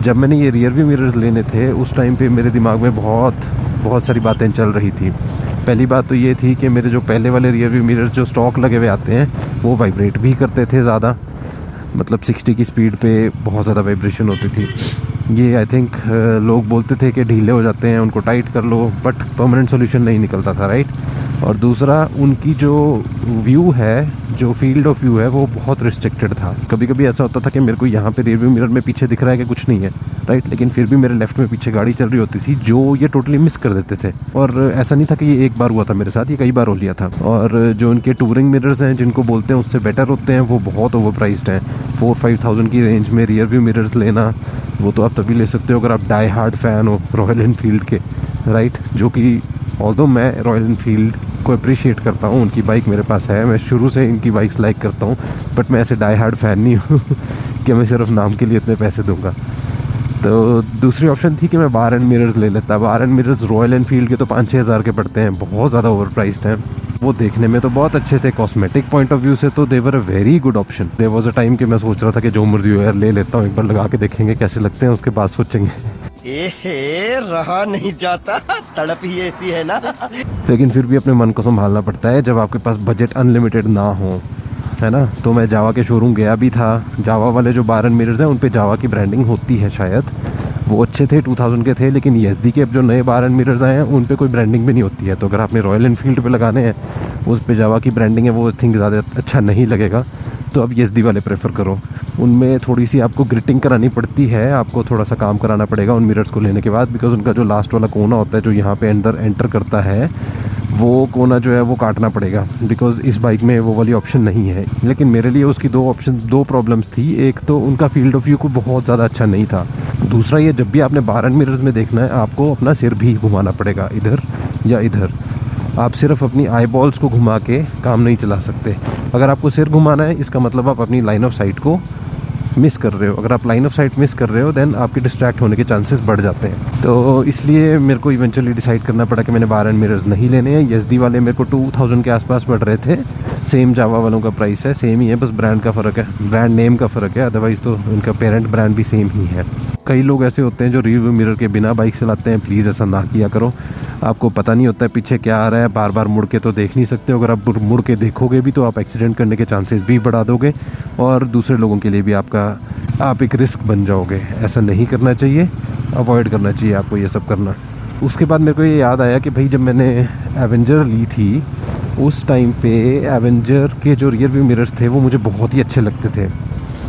जब मैंने ये रियर व्यू मिरर्स लेने थे उस टाइम पे मेरे दिमाग में बहुत सारी बातें चल रही थी। पहली बात तो ये थी कि मेरे जो पहले वाले रियर व्यू मिरर्स जो स्टॉक लगे हुए आते हैं वो वाइब्रेट भी करते थे ज़्यादा, मतलब 60 की स्पीड पे बहुत ज़्यादा वाइब्रेशन होती थी। ये आई थिंक लोग बोलते थे कि ढीले हो जाते हैं, उनको टाइट कर लो, बट परमानेंट सॉल्यूशन नहीं निकलता था, राइट। और दूसरा, उनकी जो व्यू है, जो फील्ड ऑफ व्यू है, वो बहुत रिस्ट्रिक्टेड था। कभी कभी ऐसा होता था कि मेरे को यहाँ पे रियर व्यू मिरर में पीछे दिख रहा है कि कुछ नहीं है, राइट, लेकिन फिर भी मेरे लेफ्ट में पीछे गाड़ी चल रही होती थी जो ये टोटली मिस कर देते थे। और ऐसा नहीं था कि ये एक बार हुआ था मेरे साथ, ये कई बार हो लिया था। और जो उनके टूरिंग मिरर्स हैं जिनको बोलते हैं उससे बेटर होते हैं, वो बहुत ओवर प्राइस्ड हैं। 4-5,000 की रेंज में रियर व्यू मिरर्स लेना, वो तो आप तभी ले सकते हो अगर आप डाई हार्ड फ़ैन हो रॉयल एनफील्ड के, राइट। जो कि ऑल्दो मैं रॉयल एनफील्ड को अप्रिशिएट करता हूँ, उनकी बाइक मेरे पास है, मैं शुरू से इनकी बाइक्स लाइक करता हूँ, बट मैं ऐसे डाई हार्ड फ़ैन नहीं हूँ कि मैं सिर्फ नाम के लिए इतने पैसे दूंगा। तो दूसरी ऑप्शन थी कि मैं बार एंड मिरर्स ले लेता। बार एंड मिरर्स रॉयल एनफील्ड के तो 5-6 हज़ार के पड़ते हैं, बहुत ज़्यादा ओवर प्राइस्ड हैं। वो देखने में तो बहुत अच्छे थे, कॉस्मेटिक पॉइंट ऑफ व्यू से तो they were a very good option. There was a time कि मैं सोच रहा था कि जो मर्जी हो यार ले लेता हूँ, एक बार लगा के देखेंगे कैसे लगते हैं, उसके बाद सोचेंगे। रहा नहीं जाता, तड़प ही ऐसी है ना। लेकिन फिर भी अपने मन को संभालना पड़ता है जब आपके पास बजट अनलिमिटेड ना हो, है ना। तो मैं जावा के शोरूम गया भी था। जावा वाले जो बार एंड मिरर्स हैं उन पे जावा की ब्रांडिंग होती है शायद, वो अच्छे थे, 2000 के थे। लेकिन एसडी के अब जो नए बार एंड मिरर्स आए हैं उन पे कोई ब्रांडिंग भी नहीं होती है। तो अगर आपने रॉयल एनफील्ड पे लगाने हैं, उस पे जावा की ब्रांडिंग है, वो आई थिंक ज़्यादा अच्छा नहीं लगेगा। तो अब एसडी वाले प्रेफर करो। उनमें थोड़ी सी आपको ग्रिटिंग करानी पड़ती है, आपको थोड़ा सा काम कराना पड़ेगा उन मिरर्स को लेने के बाद, बिकॉज उनका जो लास्ट वाला कोना होता है जो यहाँ पे अंदर एंटर करता है, वो कोना जो है वो काटना पड़ेगा, बिकॉज इस बाइक में वो वाली ऑप्शन नहीं है। लेकिन मेरे लिए उसकी दो प्रॉब्लम्स थी। एक तो उनका फील्ड ऑफ व्यू को बहुत ज़्यादा अच्छा नहीं था। दूसरा, ये जब भी आपने बार एंड मिरर्स में देखना है आपको अपना सिर भी घुमाना पड़ेगा, इधर या इधर। आप सिर्फ अपनी आई बॉल्स को घुमा के काम नहीं चला सकते। अगर आपको सिर घुमाना है इसका मतलब आप अपनी लाइन ऑफ साइट को मिस कर रहे हो। अगर आप लाइन ऑफ साइट मिस कर रहे हो देन आपके डिस्ट्रैक्ट होने के चांसेस बढ़ जाते हैं। तो इसलिए मेरे को इवेंचुअली डिसाइड करना पड़ा कि मैंने बार एंड मिरर्स नहीं लेने हैं। एसडी वाले मेरे को 2000 के आसपास पड़ रहे थे। सेम जावा वालों का प्राइस है, सेम ही है, बस ब्रांड का फ़र्क है, ब्रांड नेम का फ़र्क है, अदरवाइज़ तो उनका पेरेंट ब्रांड भी सेम ही है। कई लोग ऐसे होते हैं जो रियर मिरर के बिना बाइक चलाते हैं, प्लीज़ ऐसा ना किया करो। आपको पता नहीं होता है पीछे क्या आ रहा है, बार बार मुड़ के तो देख नहीं सकते हो। अगर आप मुड़ के देखोगे भी तो आप एक्सीडेंट करने के चांसेस भी बढ़ा दोगे और दूसरे लोगों के लिए भी आप एक रिस्क बन जाओगे। ऐसा नहीं करना चाहिए, अवॉइड करना चाहिए आपको ये सब करना। उसके बाद मेरे को ये याद आया कि भाई जब मैंने एवेंजर ली थी उस टाइम पे एवेंजर के जो रियर व्यू मिरर्स थे वो मुझे बहुत ही अच्छे लगते थे।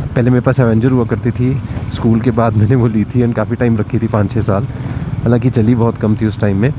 पहले मेरे पास एवेंजर हुआ करती थी, स्कूल के बाद मैंने वो ली थी एंड काफ़ी टाइम रखी थी, 5-6 साल, हालांकि चली बहुत कम थी उस टाइम में।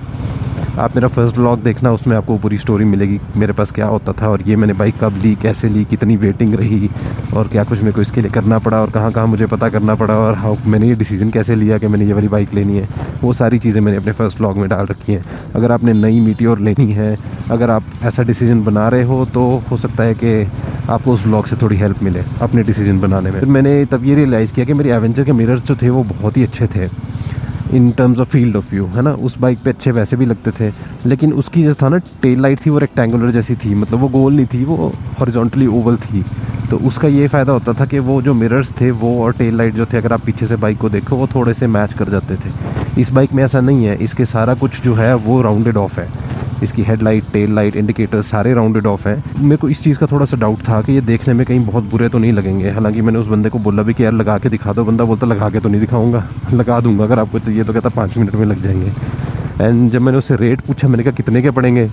आप मेरा फर्स्ट व्लॉग देखना, उसमें आपको पूरी स्टोरी मिलेगी मेरे पास क्या होता था और ये मैंने बाइक कब ली, कैसे ली, कितनी वेटिंग रही और क्या कुछ मेरे को इसके लिए करना पड़ा और कहाँ कहाँ मुझे पता करना पड़ा और हाउ मैंने ये डिसीजन कैसे लिया कि मैंने ये वाली बाइक लेनी है। वो सारी चीज़ें मैंने अपने फर्स्ट व्लॉग में डाल रखी हैं। अगर आपने नई मीटियोर लेनी है, अगर आप ऐसा डिसीजन बना रहे हो तो हो सकता है कि आपको उस व्लॉग से थोड़ी हेल्प मिले अपने डिसीजन बनाने में। मैंने तब ये रियलाइज़ किया कि मेरी एवेंजर के मिरर्स जो थे वो बहुत ही अच्छे थे in terms of field of view, है ना। उस बाइक पे अच्छे वैसे भी लगते थे, लेकिन उसकी जो था ना टेल लाइट थी वो रेक्टेंगुलर जैसी थी, मतलब वो गोल नहीं थी, वो हॉरिजॉन्टली ओवल थी। तो उसका ये फ़ायदा होता था कि वो जो मिरर्स थे वो और टेल लाइट जो थे, अगर आप पीछे से बाइक को देखो वो थोड़े से मैच कर जाते थे। इस बाइक में ऐसा नहीं है, इसके सारा कुछ जो है वो राउंडेड ऑफ है। इसकी हेडलाइट, टेल लाइट, इंडिकेटर सारे राउंडेड ऑफ हैं। मेरे को इस चीज़ का थोड़ा सा डाउट था कि ये देखने में कहीं बहुत बुरे तो नहीं लगेंगे। हालांकि मैंने उस बंदे को बोला भी कि यार लगा के दिखा दो, बंदा बोलता लगा के तो नहीं दिखाऊंगा, लगा दूंगा अगर आपको चाहिए तो, कहता 5 मिनट में लग जाएंगे। एंड जब मैंने उससे रेट पूछा, मैंने कहा कितने के पड़ेंगे,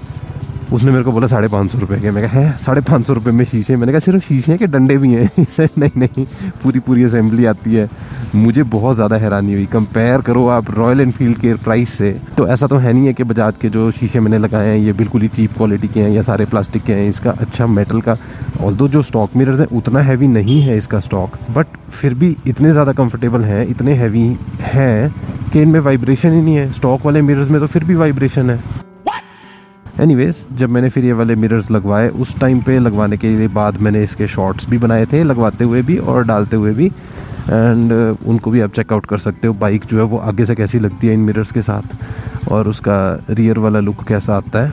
उसने मेरे को बोला 550 रुपये के। मैं कहा है 550 रुपये में शीशे? मैंने कहा सिर्फ शीशे के डंडे भी हैं इसे? नहीं, पूरी असेंबली आती है। मुझे बहुत ज़्यादा हैरानी हुई। कंपेयर करो आप रॉयल एनफील्ड के प्राइस से, तो ऐसा तो है नहीं है कि बजाज के जो शीशे मैंने लगाए हैं ये बिल्कुल ही चीप क्वालिटी के हैं या सारे प्लास्टिक के हैं। इसका अच्छा मेटल का, ऑल्दो जो स्टॉक मिरर्स हैं उतना हैवी नहीं है इसका स्टॉक, बट फिर भी इतने ज़्यादा कंफर्टेबल हैं, इतने हैवी हैं कि इनमें वाइब्रेशन ही नहीं है। स्टॉक वाले मिरर्स में तो फिर भी वाइब्रेशन है। एनीवेज, जब मैंने फिर ये वाले मिरर्स लगवाए, उस टाइम पे लगवाने के बाद मैंने इसके शॉर्ट्स भी बनाए थे, लगवाते हुए भी और डालते हुए भी, एंड उनको भी आप चेकआउट कर सकते हो। बाइक जो है वो आगे से कैसी लगती है इन मिरर्स के साथ और उसका रियर वाला लुक कैसा आता है।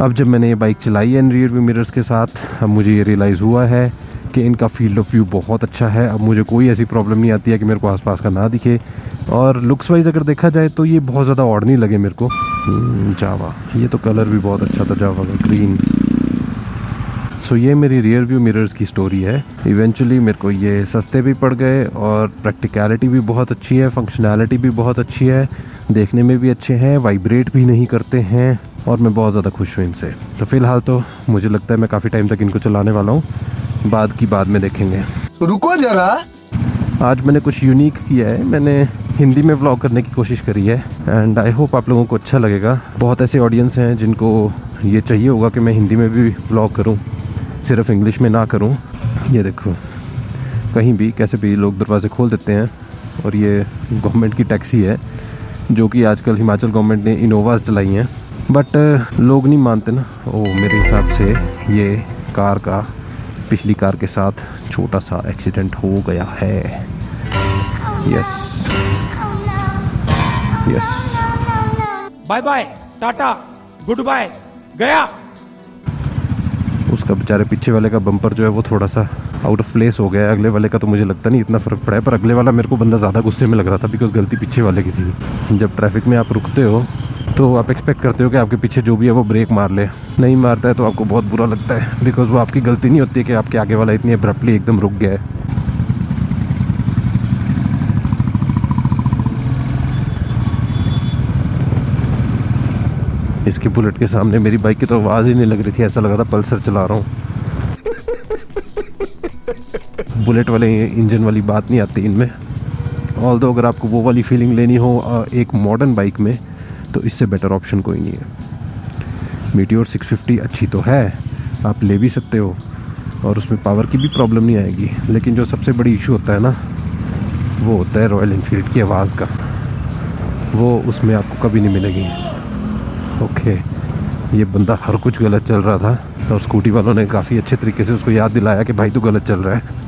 अब जब मैंने ये बाइक चलाई है इन रियर व्यू मिरर्स के साथ, अब मुझे ये रियलाइज़ हुआ है कि इनका फील्ड ऑफ व्यू बहुत अच्छा है। अब मुझे कोई ऐसी प्रॉब्लम नहीं आती है कि मेरे को आसपास का ना दिखे। और लुक्स वाइज अगर देखा जाए तो ये बहुत ज़्यादा ऑड नहीं लगे मेरे को। जावा, ये तो कलर भी बहुत अच्छा था जावा का, ग्रीन। सो ये मेरी रियर व्यू मिरर्स की स्टोरी है। इवेंचुअली मेरे को ये सस्ते भी पड़ गए और प्रैक्टिकलिटी भी बहुत अच्छी है, फंक्शनैलिटी भी बहुत अच्छी है, देखने में भी अच्छे हैं, वाइब्रेट भी नहीं करते हैं और मैं बहुत ज़्यादा खुश हूँ इनसे। तो फ़िलहाल तो मुझे लगता है मैं काफ़ी टाइम तक इनको चलाने वाला हूँ, बाद में देखेंगे। रुको जरा, आज मैंने कुछ यूनिक किया है, मैंने हिंदी में व्लॉग करने की कोशिश करी है एंड आई होप आप लोगों को अच्छा लगेगा। बहुत ऐसे ऑडियंस हैं जिनको ये चाहिए होगा कि मैं हिंदी में भी व्लॉग करूं, सिर्फ इंग्लिश में ना करूं। ये देखो कहीं भी कैसे भी लोग दरवाजे खोल देते हैं। और ये गवर्नमेंट की टैक्सी है जो कि आजकल हिमाचल गवर्नमेंट ने इनोवास चलाई हैं, बट लोग नहीं मानते ना। मेरे हिसाब से ये कार का पिछली कार के साथ छोटा सा एक्सीडेंट हो गया है। Yes yes, bye bye, tata, good bye, गया। उसका बेचारे पीछे वाले का बम्पर जो है वो थोड़ा सा आउट ऑफ प्लेस हो गया है। अगले वाले का तो मुझे लगता नहीं इतना फ़र्क पड़ा है, पर अगले वाला मेरे को बंदा ज़्यादा गुस्से में लग रहा था बिकॉज गलती पीछे वाले की थी। जब ट्रैफिक में आप रुकते हो तो आप एक्सपेक्ट करते हो कि आपके पीछे जो भी है वो ब्रेक मार ले, नहीं मारता है तो आपको बहुत बुरा लगता है बिकॉज वो आपकी गलती नहीं होती है कि आपके आगे वाला इतनी अब्रप्टली एकदम रुक गया है। इसकी बुलेट के सामने मेरी बाइक की तो आवाज़ ही नहीं लग रही थी, ऐसा लग रहा था पल्सर चला रहा हूँ। बुलेट वाले इंजन वाली बात नहीं आती इनमें। ऑल्दो अगर आपको वो वाली फीलिंग लेनी हो एक मॉडर्न बाइक में तो इससे बेटर ऑप्शन कोई नहीं है। मीटियोर 650 अच्छी तो है, आप ले भी सकते हो और उसमें पावर की भी प्रॉब्लम नहीं आएगी, लेकिन जो सबसे बड़ी इशू होता है ना वो होता है रॉयल इनफील्ड की आवाज़ का। वो उसमें आपको कभी नहीं मिलेगी। ओके, ये बंदा हर कुछ गलत चल रहा था और स्कूटी वालों ने काफ़ी अच्छे तरीके से उसको याद दिलाया कि भाई तू गलत चल रहा है।